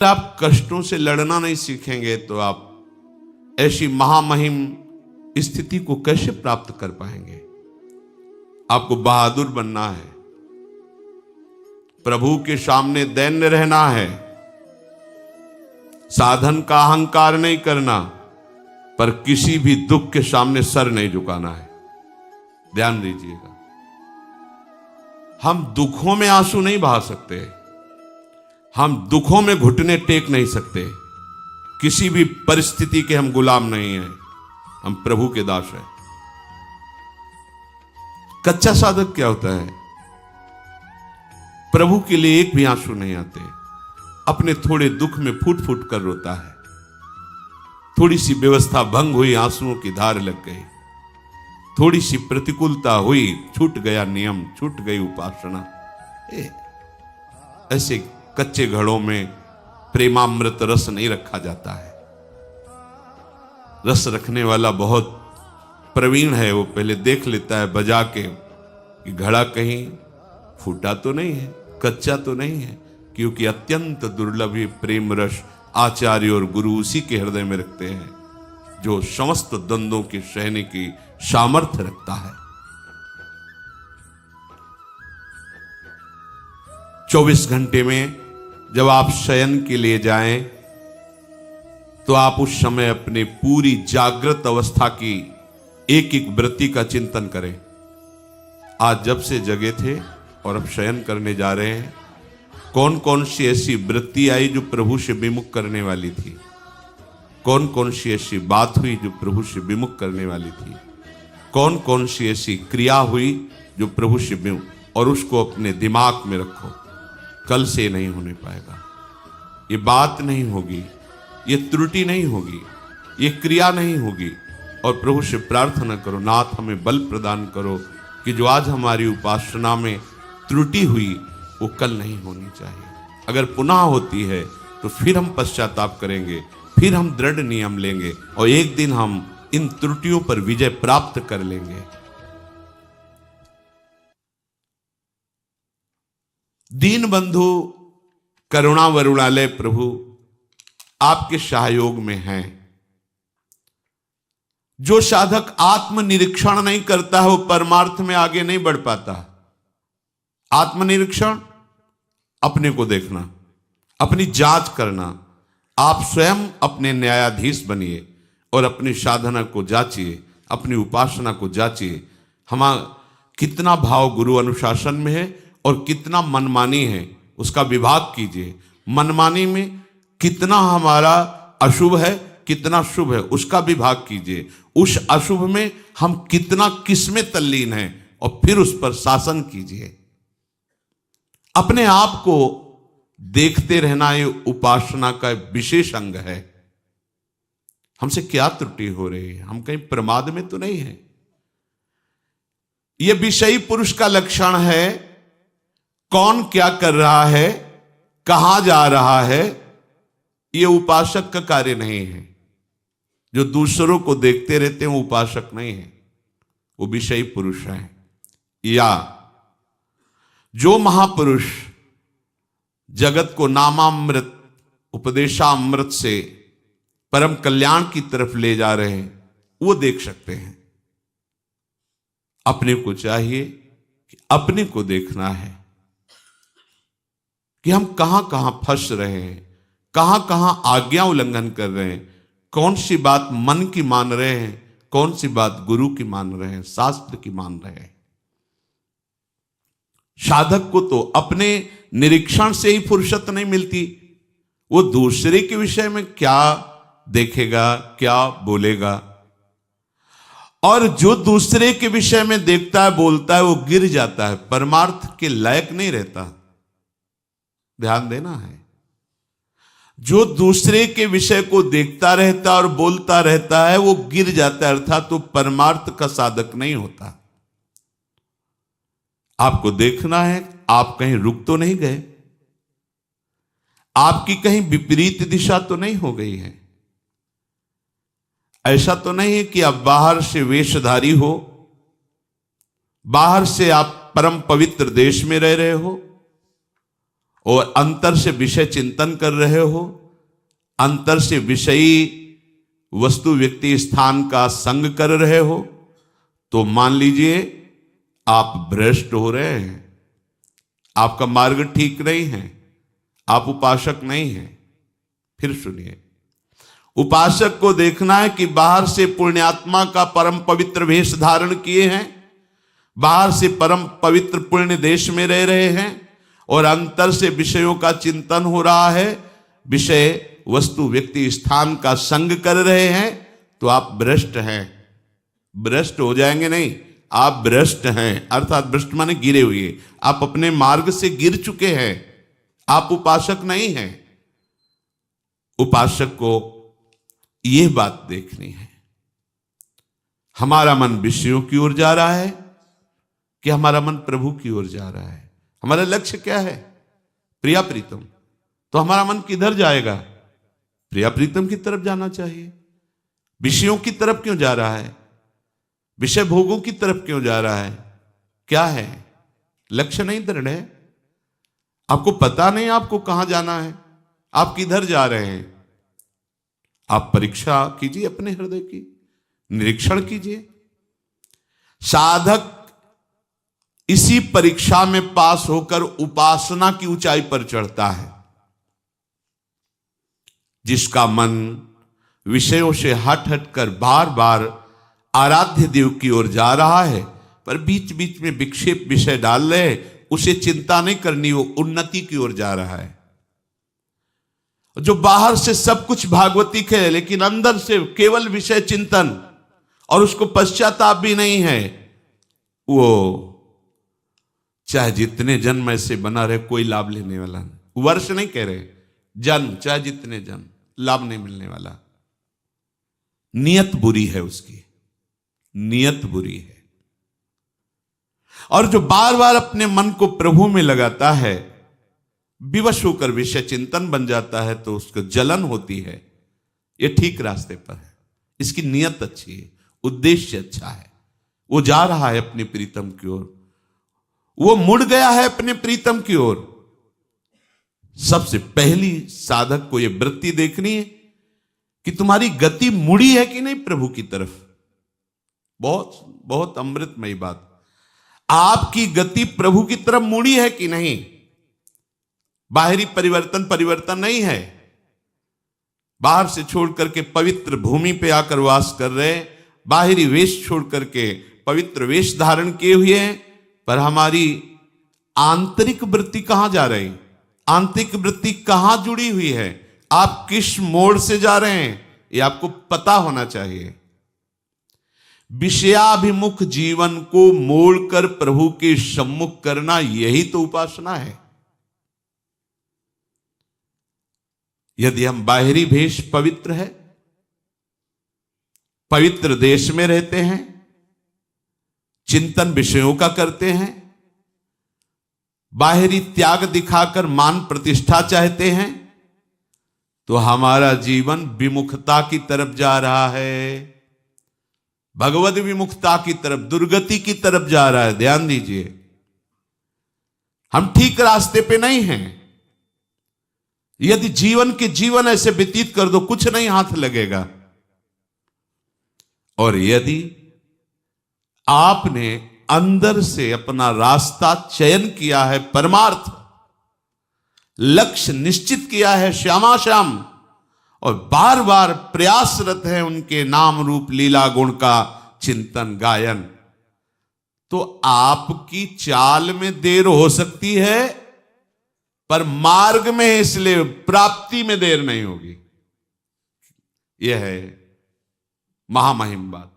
आप कष्टों से लड़ना नहीं सीखेंगे तो आप ऐसी महामहिम स्थिति को कैसे प्राप्त कर पाएंगे। आपको बहादुर बनना है, प्रभु के सामने दैन्य रहना है, साधन का अहंकार नहीं करना, पर किसी भी दुख के सामने सर नहीं झुकाना है। ध्यान दीजिएगा, हम दुखों में आंसू नहीं बहा सकते, हम दुखों में घुटने टेक नहीं सकते। किसी भी परिस्थिति के हम गुलाम नहीं हैं, हम प्रभु के दास हैं। कच्चा साधक क्या होता है? प्रभु के लिए एक भी आंसू नहीं आते, अपने थोड़े दुख में फूट फूट कर रोता है। थोड़ी सी व्यवस्था भंग हुई, आंसुओं की धार लग गई। थोड़ी सी प्रतिकूलता हुई, छूट गया नियम, छूट गई उपासना। ऐसे कच्चे घड़ों में प्रेमामृत रस नहीं रखा जाता है। रस रखने वाला बहुत प्रवीण है, वो पहले देख लेता है बजा के कि घड़ा कहीं फूटा तो नहीं है, कच्चा तो नहीं है, क्योंकि अत्यंत दुर्लभ ये प्रेम रस आचार्य और गुरु उसी के हृदय में रखते हैं जो समस्त द्वंद्वों के सहने की सामर्थ्य रखता है। 24 घंटे में जब आप शयन के लिए जाएं तो आप उस समय अपने पूरी जागृत अवस्था की एक एक वृत्ति का चिंतन करें। आज जब से जगे थे और अब शयन करने जा रहे हैं, कौन कौन सी ऐसी वृत्ति आई जो प्रभु से विमुख करने वाली थी, कौन कौन सी ऐसी बात हुई जो प्रभु से विमुख करने वाली थी, कौन कौन सी ऐसी क्रिया हुई जो प्रभु से विमुख, और उसको अपने दिमाग में रखो। कल से नहीं होने पाएगा, ये बात नहीं होगी, ये त्रुटि नहीं होगी, ये क्रिया नहीं होगी। और प्रभु से प्रार्थना करो, नाथ हमें बल प्रदान करो कि जो आज हमारी उपासना में त्रुटि हुई वो कल नहीं होनी चाहिए। अगर पुनः होती है तो फिर हम पश्चाताप करेंगे, फिर हम दृढ़ नियम लेंगे और एक दिन हम इन त्रुटियों पर विजय प्राप्त कर लेंगे। दीन बंधु करुणा वरुणालय प्रभु आपके सहयोग में हैं। जो साधक आत्मनिरीक्षण नहीं करता है वो परमार्थ में आगे नहीं बढ़ पाता। आत्मनिरीक्षण, अपने को देखना, अपनी जांच करना। आप स्वयं अपने न्यायाधीश बनिए और अपनी साधना को जांचिए, अपनी उपासना को जांचिए। कितना भाव गुरु अनुशासन में है और कितना मनमानी है, उसका विभाग कीजिए। मनमानी में कितना हमारा अशुभ है, कितना शुभ है, उसका विभाग कीजिए। उस अशुभ में हम कितना किसमें तल्लीन हैं और फिर उस पर शासन कीजिए। अपने आप को देखते रहना ये उपासना का विशेष अंग है। हमसे क्या त्रुटि हो रही है, हम कहीं प्रमाद में तो नहीं है। यह विषयी पुरुष का लक्षण है। कौन क्या कर रहा है, कहां जा रहा है, यह उपासक का कार्य नहीं है। जो दूसरों को देखते रहते हैं वो उपासक नहीं है, वो विषयी पुरुष है। या जो महापुरुष जगत को नामामृत उपदेशामृत से परम कल्याण की तरफ ले जा रहे हैं, वो देख सकते हैं। अपने को चाहिए कि अपने को देखना है कि हम कहां कहां फंस रहे हैं, कहां कहां आज्ञा उल्लंघन कर रहे हैं, कौन सी बात मन की मान रहे हैं, कौन सी बात गुरु की मान रहे हैं, शास्त्र की मान रहे हैं। साधक को तो अपने निरीक्षण से ही फुर्सत नहीं मिलती। वो दूसरे के विषय में क्या देखेगा, क्या बोलेगा। और जो दूसरे के विषय में देखता है, बोलता है, वो गिर जाता है, परमार्थ के लायक नहीं रहता। ध्यान देना है। जो दूसरे के विषय को देखता रहता और बोलता रहता है वो गिर जाता है, अर्थात तो परमार्थ का साधक नहीं होता। आपको देखना है आप कहीं रुक तो नहीं गए, आपकी कहीं विपरीत दिशा तो नहीं हो गई है। ऐसा तो नहीं है कि आप बाहर से वेशधारी हो, बाहर से आप परम पवित्र देश में रह रहे हो और अंतर से विषय चिंतन कर रहे हो, अंतर से विषयी वस्तु व्यक्ति स्थान का संग कर रहे हो, तो मान लीजिए आप भ्रष्ट हो रहे हैं, आपका मार्ग ठीक नहीं है, आप उपासक नहीं हैं। फिर सुनिए, उपासक को देखना है कि बाहर से पुण्यात्मा का परम पवित्र वेश धारण किए हैं, बाहर से परम पवित्र पुण्य देश में रह रहे हैं, और अंतर से विषयों का चिंतन हो रहा है, विषय वस्तु व्यक्ति स्थान का संग कर रहे हैं, तो आप भ्रष्ट हैं। भ्रष्ट हो जाएंगे नहीं, आप भ्रष्ट हैं, अर्थात भ्रष्ट माने गिरे हुए, आप अपने मार्ग से गिर चुके हैं, आप उपासक नहीं हैं। उपासक को यह बात देखनी है, हमारा मन विषयों की ओर जा रहा है कि हमारा मन प्रभु की ओर जा रहा है। हमारा लक्ष्य क्या है? प्रिया प्रीतम। तो हमारा मन किधर जाएगा? प्रिया प्रीतम की तरफ जाना चाहिए। विषयों की तरफ क्यों जा रहा है? विषय भोगों की तरफ क्यों जा रहा है? क्या है? लक्ष्य नहीं दृढ़ है, आपको पता नहीं आपको कहां जाना है, आप किधर जा रहे हैं। आप परीक्षा कीजिए अपने हृदय की, निरीक्षण कीजिए। साधक इसी परीक्षा में पास होकर उपासना की ऊंचाई पर चढ़ता है। जिसका मन विषयों से हट हट कर बार बार आराध्य देव की ओर जा रहा है, पर बीच बीच में विक्षेप विषय डाल रहे, उसे चिंता नहीं करनी, वो उन्नति की ओर जा रहा है। जो बाहर से सब कुछ भागवतिक है, लेकिन अंदर से केवल विषय चिंतन और उसको पश्चाताप भी नहीं है, वो चाहे जितने जन्म ऐसे बना रहे कोई लाभ लेने वाला नहीं। वर्ष नहीं कह रहे, जन्म चाहे जितने जन्म, लाभ नहीं मिलने वाला। नियत बुरी है उसकी, नियत बुरी है। और जो बार बार अपने मन को प्रभु में लगाता है, विवश होकर विषय चिंतन बन जाता है, तो उसको जलन होती है। ये ठीक रास्ते पर है, इसकी नियत अच्छी है, उद्देश्य अच्छा है, वो जा रहा है अपने प्रीतम की ओर, वो मुड़ गया है अपने प्रीतम की ओर। सबसे पहली साधक को यह वृत्ति देखनी है कि तुम्हारी गति मुड़ी है कि नहीं प्रभु की तरफ। बहुत बहुत अमृतमयी बात, आपकी गति प्रभु की तरफ मुड़ी है कि नहीं। बाहरी परिवर्तन नहीं है, बाहर से छोड़ करके पवित्र भूमि पे आकर वास कर रहे, बाहरी वेश छोड़ करके पवित्र वेश धारण किए हुए हैं, पर हमारी आंतरिक वृत्ति कहां जा रही, आंतरिक वृत्ति कहां जुड़ी हुई है, आप किस मोड़ से जा रहे हैं, यह आपको पता होना चाहिए। विषयाभिमुख जीवन को मोड़कर प्रभु के सम्मुख करना, यही तो उपासना है। यदि हम बाहरी भेष पवित्र है, पवित्र देश में रहते हैं, चिंतन विषयों का करते हैं, बाहरी त्याग दिखाकर मान प्रतिष्ठा चाहते हैं, तो हमारा जीवन विमुखता की तरफ जा रहा है, भगवद विमुखता की तरफ, दुर्गति की तरफ जा रहा है। ध्यान दीजिए, हम ठीक रास्ते पे नहीं हैं। यदि जीवन ऐसे व्यतीत कर दो, कुछ नहीं हाथ लगेगा। और यदि आपने अंदर से अपना रास्ता चयन किया है, परमार्थ लक्ष्य निश्चित किया है श्यामा श्याम, और बार बार प्रयासरत है उनके नाम रूप लीला गुण का चिंतन गायन, तो आपकी चाल में देर हो सकती है, पर मार्ग में है, इसलिए प्राप्ति में देर नहीं होगी। यह है महामहिम बात।